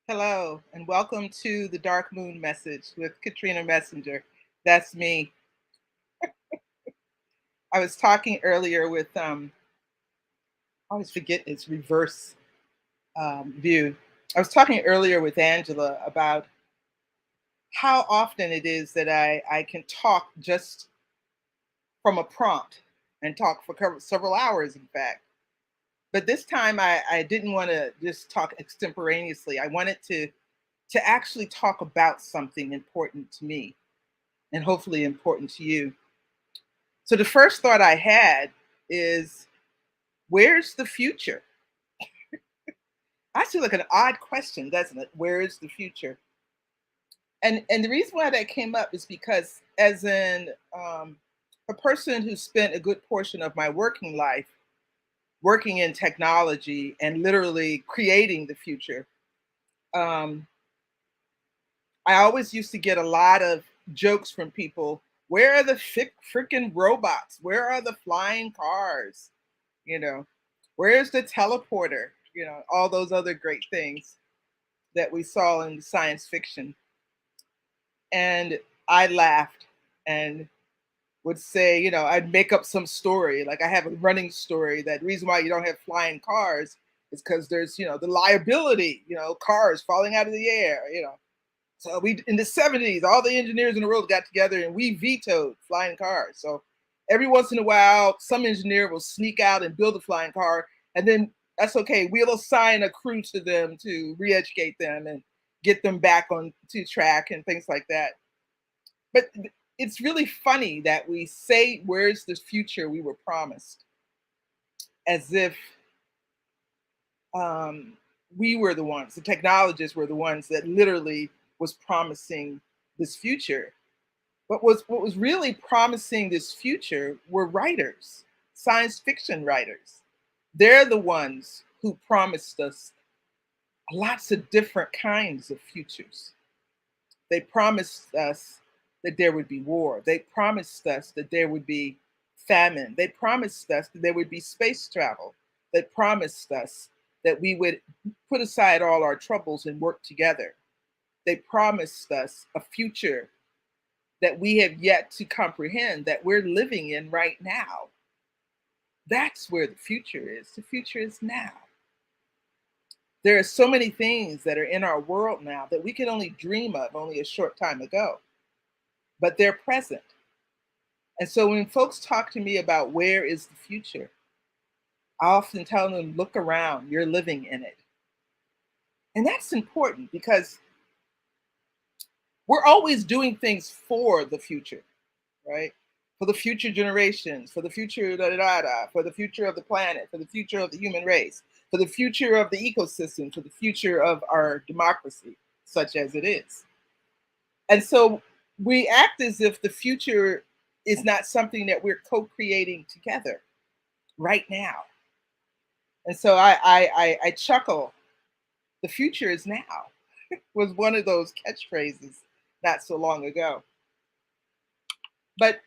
Hello, and welcome to the Dark Moon Message with Katrina Messenger. That's me. I was talking earlier with, I always forget its reverse view. I was talking earlier with Angela about how often it is that I can talk just from a prompt and talk for several hours, in fact. But this time I didn't want to just talk extemporaneously. I wanted to actually talk about something important to me and hopefully important to you. So the first thought I had is, where's the future? I feel like an odd question, doesn't it? Where is the future? And the reason why that came up is because, as a person who spent a good portion of my working life working in technology and literally creating the future, um, I always used to get a lot of jokes from people. Where are the freaking robots? Where are the flying cars? You know, where's the teleporter? All those other great things that we saw in science fiction. And I laughed and would say, I'd make up some story. Like I have a running story that the reason why you don't have flying cars is because there's, the liability, cars falling out of the air. So we in the 70s, all the engineers in the world got together and we vetoed flying cars. So every once in a while, some engineer will sneak out and build a flying car, and then that's okay. We'll assign a crew to them to re-educate them and get them back on to track and things like that. But it's really funny that we say, "Where's the future we were promised?" As if um, we were the ones, the technologists were the ones that literally was promising this future. But what was really promising this future were writers, science fiction writers. They're the ones who promised us lots of different kinds of futures. They promised us that there would be war. They promised us that there would be famine. They promised us that there would be space travel. They promised us that we would put aside all our troubles and work together. They promised us a future that we have yet to comprehend, that we're living in right now. That's where the future is. The future is now. There are so many things that are in our world now that we could only dream of only a short time ago, but they're present. And so when folks talk to me about where is the future, I often tell them, look around, you're living in it. And that's important because we're always doing things for the future, right? For the future generations, for the future da da da da, for the future of the planet, for the future of the human race, for the future of the ecosystem, for the future of our democracy, such as it is. And so we act as if the future is not something that we're co-creating together right now. And so I chuckle. The future is now was one of those catchphrases not so long ago. But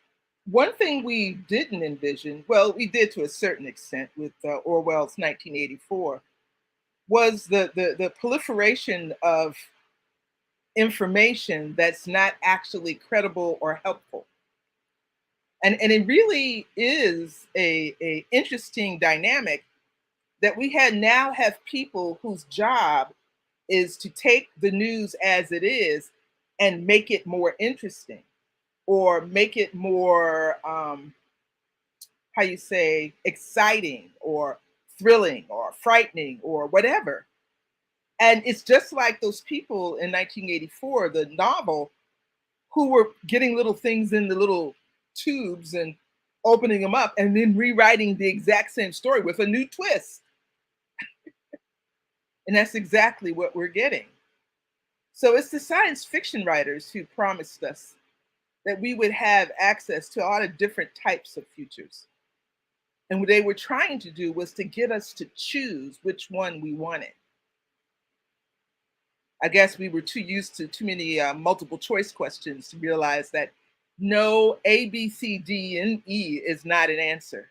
one thing we didn't envision, well, we did to a certain extent with Orwell's 1984, was the proliferation of information that's not actually credible or helpful. And it really is a interesting dynamic that we had now have people whose job is to take the news as it is and make it more interesting or make it more how you say exciting or thrilling or frightening or whatever. And it's just like those people in 1984, the novel, who were getting little things in the little tubes and opening them up and then rewriting the exact same story with a new twist. And that's exactly what we're getting. So it's the science fiction writers who promised us that we would have access to a lot of different types of futures. And what they were trying to do was to get us to choose which one we wanted. I guess we were too used to too many multiple choice questions to realize that no, A, B, C, D, and E is not an answer.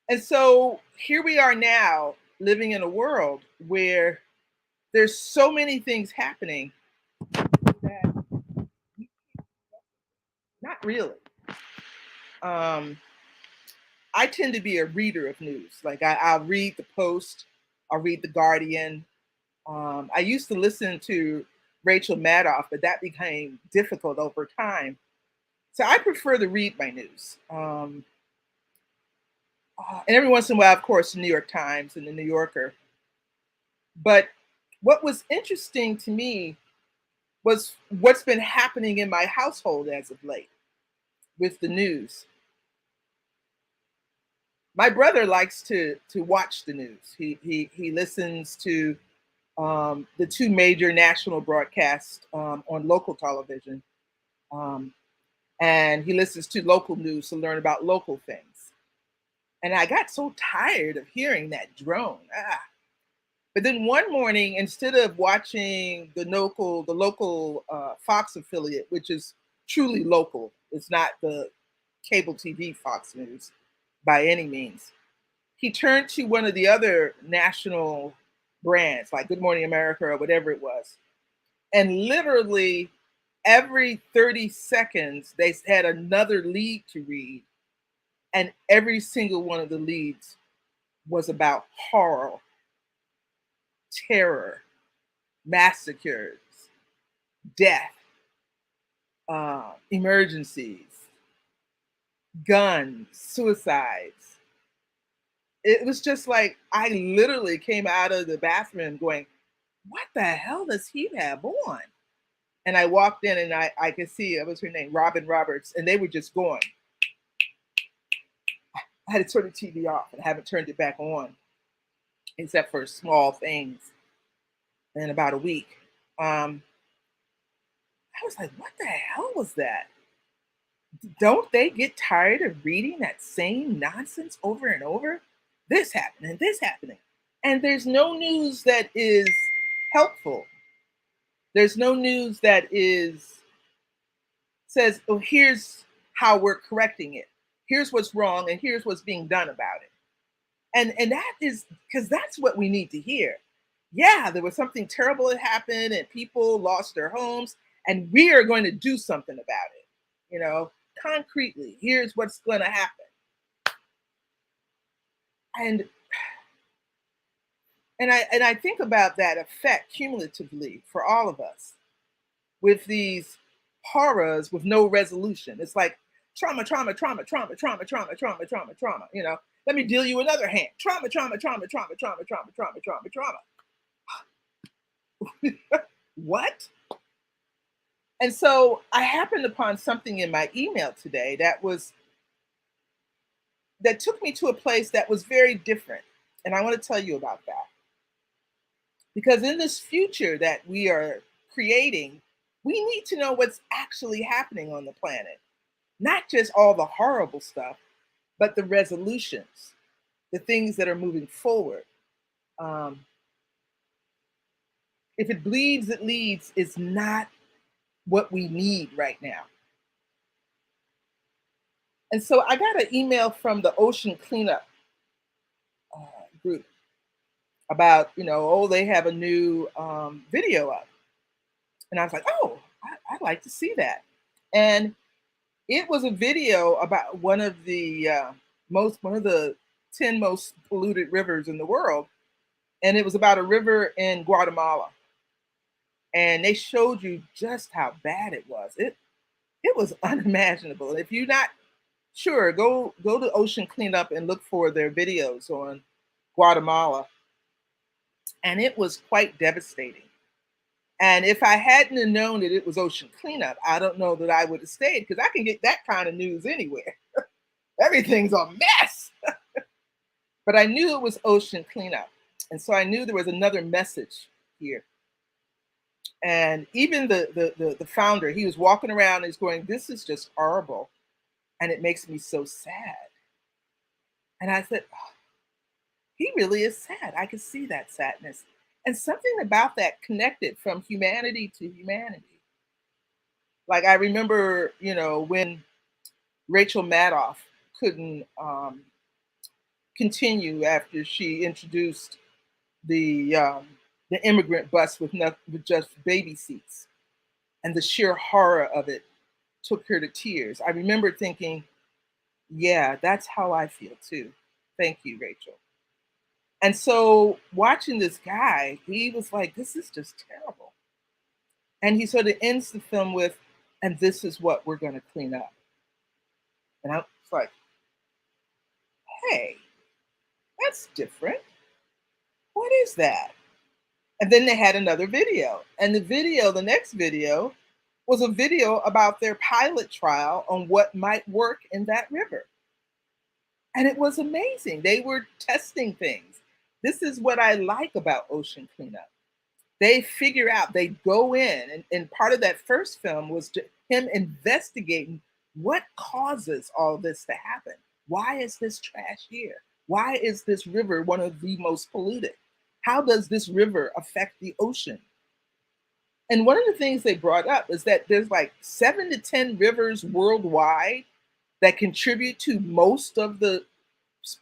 And so here we are now living in a world where there's so many things happening that not really. Um, I tend to be a reader of news. Like I'll read the Post, I'll read the Guardian. I used to listen to Rachel Maddow, but that became difficult over time. So I prefer to read my news. And every once in a while, of course, the New York Times and the New Yorker. But what was interesting to me was what's been happening in my household as of late with the news. My brother likes to watch the news. He listens to the two major national broadcasts on local television, um, and he listens to local news to learn about local things. And I got so tired of hearing that drone. But then one morning, instead of watching the local Fox affiliate, which is truly local, it's not the cable TV Fox News by any means, he turned to one of the other national brands, like Good Morning America or whatever it was, and literally every 30 seconds they had another lead to read, and every single one of the leads was about horror, terror, massacres, death, emergencies, guns, suicides. It was just like I literally came out of the bathroom going, "What the hell does he have on?" And I walked in and I could see, what was her name, Robin Roberts, and they were just going. I had to turn the TV off and I haven't turned it back on, except for small things in about a week. Um, I was like, what the hell was that? Don't they get tired of reading that same nonsense over and over? This happening, this happening. And there's no news that is helpful. There's no news that is says, oh, here's how we're correcting it. Here's what's wrong and here's what's being done about it. And that is because that's what we need to hear. Yeah, there was something terrible that happened and people lost their homes, and we are going to do something about it. You know, concretely, here's what's going to happen. And I think about that effect cumulatively for all of us with these horrors with no resolution. It's like trauma, trauma, trauma, trauma, trauma, trauma, trauma, trauma, trauma. You know, let me deal you another hand. Trauma, trauma, trauma, trauma, trauma, trauma, trauma, trauma, trauma. What? And so I happened upon something in my email today that took me to a place that was very different. And I want to tell you about that. Because in this future that we are creating, we need to know what's actually happening on the planet. Not just all the horrible stuff, but the resolutions, the things that are moving forward. Um, if it bleeds, it leads is not what we need right now. And so I got an email from the ocean cleanup uh, group about, oh, they have a new video up. And I was like, oh, I'd like to see that. And it was a video about one of the 10 most polluted rivers in the world. And it was about a river in Guatemala. And they showed you just how bad it was. It was unimaginable. If you're not sure, go to Ocean Cleanup and look for their videos on Guatemala. And it was quite devastating. And if I hadn't have known that it was Ocean Cleanup, I don't know that I would have stayed because I can get that kind of news anywhere. Everything's a mess. But I knew it was Ocean Cleanup. And so I knew there was another message here. And even the founder, he was walking around and he's going, this is just horrible. And it makes me so sad. And I said, oh, he really is sad. I could see that sadness. And something about that connected from humanity to humanity. Like I remember, when Rachel Maddow couldn't continue after she introduced the um, the immigrant bus with, with just baby seats, and the sheer horror of it took her to tears. I remember thinking, yeah, that's how I feel too. Thank you, Rachel. And so watching this guy, he was like, this is just terrible. And he sort of ends the film with, and this is what we're going to clean up. And I was like, hey, that's different. What is that? And then they had another video. And the next video, was a video about their pilot trial on what might work in that river. And it was amazing. They were testing things. This is what I like about ocean cleanup. They figure out, they go in, and part of that first film was him investigating what causes all this to happen. Why is this trash here? Why is this river one of the most polluted? How does this river affect the ocean? And one of the things they brought up is that there's like 7 to 10 rivers worldwide that contribute to most of the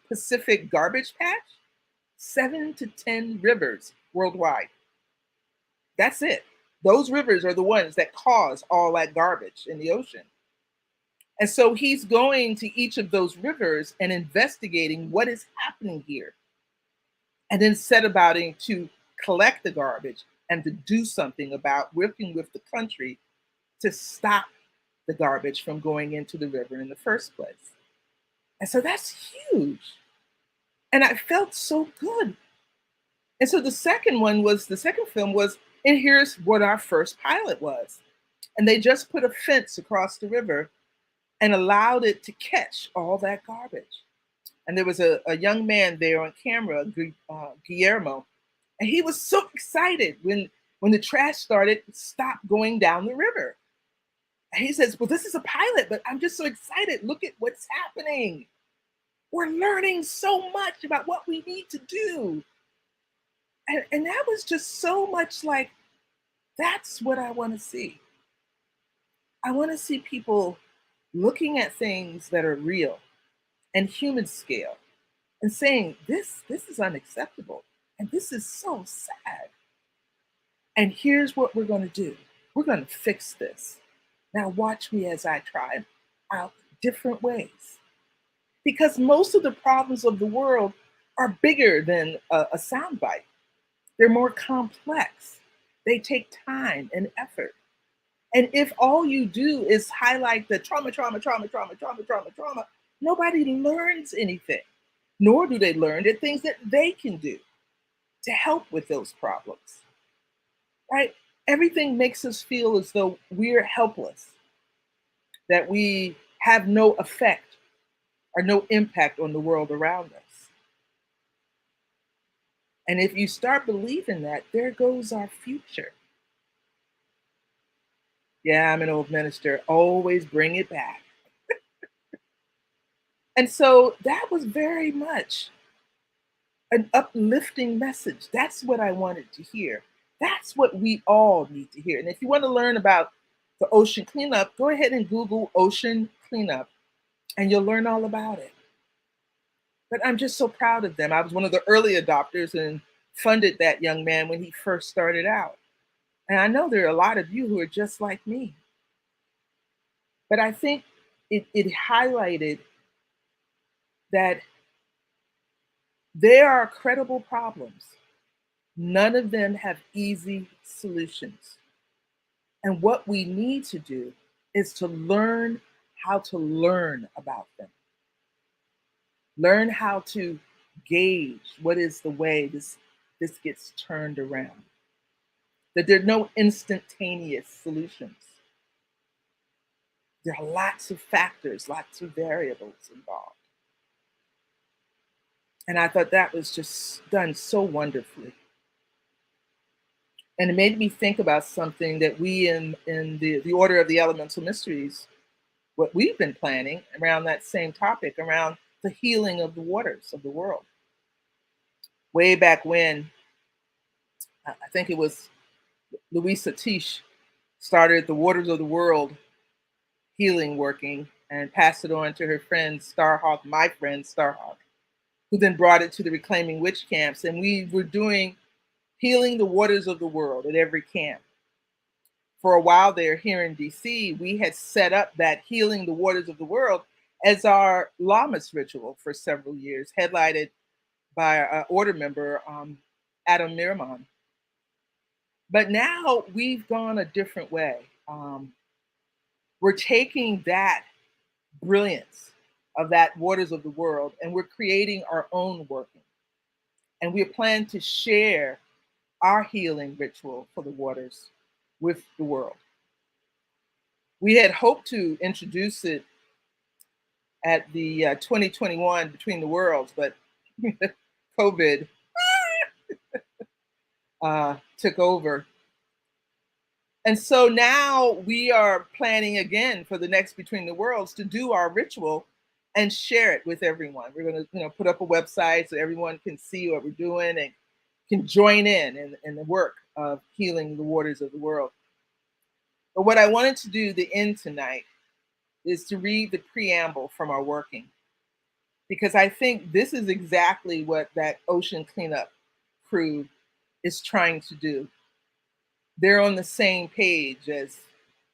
Pacific garbage patch. 7 to 10 rivers worldwide. That's it. Those rivers are the ones that cause all that garbage in the ocean. And so he's going to each of those rivers and investigating what is happening here. And then set about it to collect the garbage and to do something about working with the country to stop the garbage from going into the river in the first place. And so that's huge. And I felt so good. And so the second film was, and here's what our first pilot was. And they just put a fence across the river and allowed it to catch all that garbage. And there was a young man there on camera, Guillermo, and he was so excited when the trash started stop going down the river. And he says, well, this is a pilot, but I'm just so excited. Look at what's happening. We're learning so much about what we need to do. And that was just so much like, that's what I want to see. I want to see people looking at things that are real and human scale and saying, this is unacceptable. And this is so sad. And here's what we're going to do. We're going to fix this. Now watch me as I try out different ways. Because most of the problems of the world are bigger than a soundbite. They're more complex. They take time and effort. And if all you do is highlight the trauma, nobody learns anything, nor do they learn the things that they can do to help with those problems, right? Everything makes us feel as though we're helpless, that we have no effect or no impact on the world around us. And if you start believing that, there goes our future. Yeah, I'm an old minister. Always bring it back. And so that was very much an uplifting message. That's what I wanted to hear. That's what we all need to hear. And if you want to learn about the ocean cleanup, go ahead and Google ocean cleanup and you'll learn all about it. But I'm just so proud of them. I was one of the early adopters and funded that young man when he first started out. And I know there are a lot of you who are just like me. But I think it highlighted that there are credible problems. None of them have easy solutions. And what we need to do is to learn how to learn about them. Learn how to gauge what is the way this gets turned around. That there are no instantaneous solutions. There are lots of factors, lots of variables involved. And I thought that was just done so wonderfully. And it made me think about something that we in the Order of the Elemental Mysteries, what we've been planning around that same topic, around the healing of the waters of the world. Way back when, I think it was Louisa Tish started the Waters of the World healing working and passed it on to her friend Starhawk, my friend Starhawk, who then brought it to the Reclaiming Witch camps. And we were doing healing the waters of the world at every camp. For a while there here in DC, we had set up that healing the waters of the world as our Lammas ritual for several years, headlighted by our order member, Adam Mirman. But now we've gone a different way. We're taking that brilliance of that waters of the world and we're creating our own working. And we plan to share our healing ritual for the waters with the world. We had hoped to introduce it at the 2021 Between the Worlds, but COVID took over. And so now we are planning again for the next Between the Worlds to do our ritual and share it with everyone. We're going to, put up a website so everyone can see what we're doing and can join in the work of healing the waters of the world. But what I wanted to do the end tonight is to read the preamble from our working, because I think this is exactly what that ocean cleanup crew is trying to do. They're on the same page as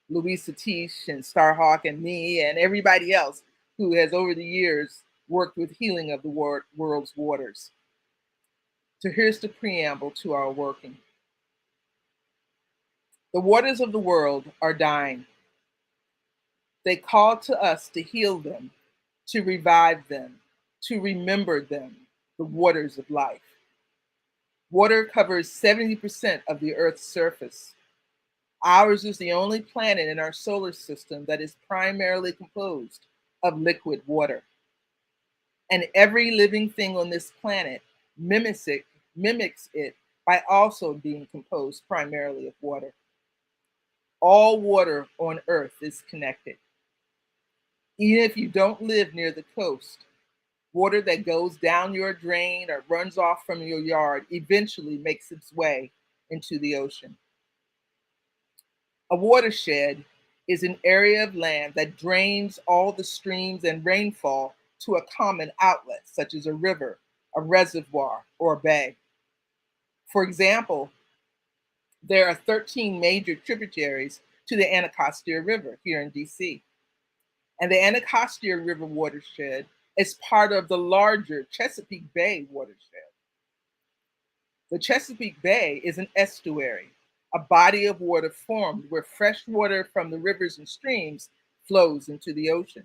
Louisa Tish and Starhawk and me and everybody else who has over the years worked with healing of the world's waters. So here's the preamble to our working. The waters of the world are dying. They call to us to heal them, to revive them, to remember them, the waters of life. Water covers 70% of the Earth's surface. Ours is the only planet in our solar system that is primarily composed of liquid water. And every living thing on this planet mimics it by also being composed primarily of water. All water on Earth is connected. Even if you don't live near the coast, water that goes down your drain or runs off from your yard eventually makes its way into the ocean. A watershed is an area of land that drains all the streams and rainfall to a common outlet, such as a river, a reservoir, or a bay. For example, there are 13 major tributaries to the Anacostia River here in DC. And the Anacostia River watershed is part of the larger Chesapeake Bay watershed. The Chesapeake Bay is an estuary, a body of water formed where fresh water from the rivers and streams flows into the ocean.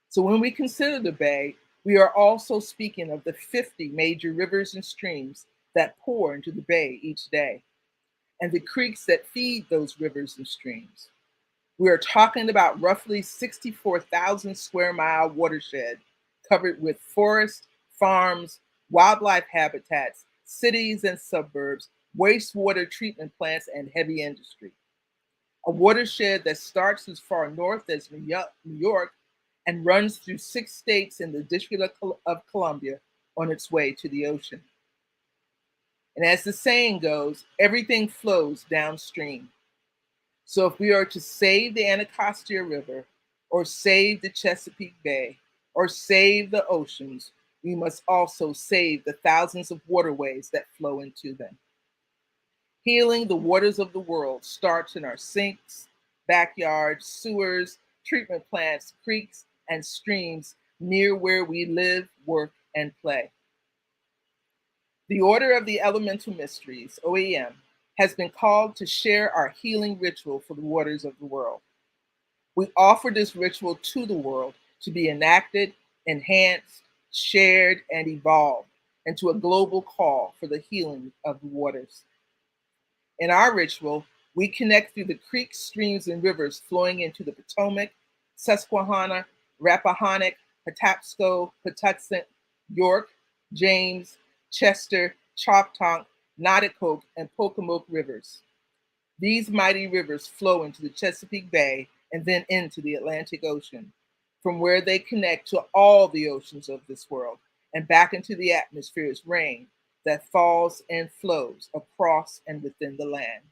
So when we consider the bay, we are also speaking of the 50 major rivers and streams that pour into the bay each day, and the creeks that feed those rivers and streams. We are talking about roughly 64,000 square mile watershed covered with forests, farms, wildlife habitats, cities and suburbs, wastewater treatment plants, and heavy industry. A watershed that starts as far north as New York and runs through 6 states in the District of Columbia on its way to the ocean. And as the saying goes, everything flows downstream. So if we are to save the Anacostia River, or save the Chesapeake Bay, or save the oceans, we must also save the thousands of waterways that flow into them. Healing the waters of the world starts in our sinks, backyards, sewers, treatment plants, creeks, and streams near where we live, work, and play. The Order of the Elemental Mysteries, OEM, has been called to share our healing ritual for the waters of the world. We offer this ritual to the world to be enacted, enhanced, shared, and evolved into a global call for the healing of the waters. In our ritual, we connect through the creeks, streams, and rivers flowing into the Potomac, Susquehanna, Rappahannock, Patapsco, Patuxent, York, James, Chester, Choctaw, Noticoke, and Pocomoke rivers. These mighty rivers flow into the Chesapeake Bay and then into the Atlantic Ocean, from where they connect to all the oceans of this world and back into the atmosphere as rain that falls and flows across and within the land.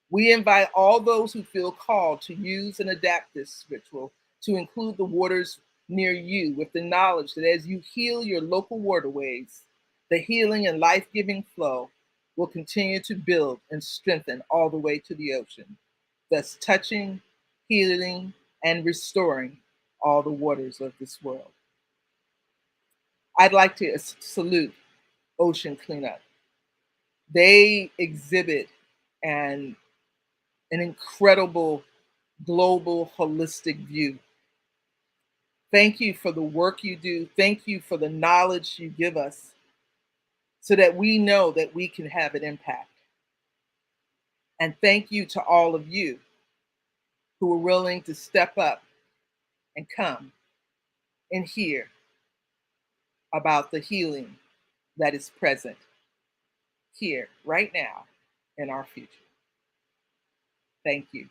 We invite all those who feel called to use and adapt this ritual to include the waters near you, with the knowledge that as you heal your local waterways, the healing and life-giving flow will continue to build and strengthen all the way to the ocean, thus touching, healing, and restoring all the waters of this world. I'd like to salute Ocean Cleanup. They exhibit an, an incredible global holistic view. Thank you for the work you do. Thank you for the knowledge you give us so that we know that we can have an impact. And thank you to all of you who are willing to step up and come and hear about the healing that is present here, right now, in our future. Thank you.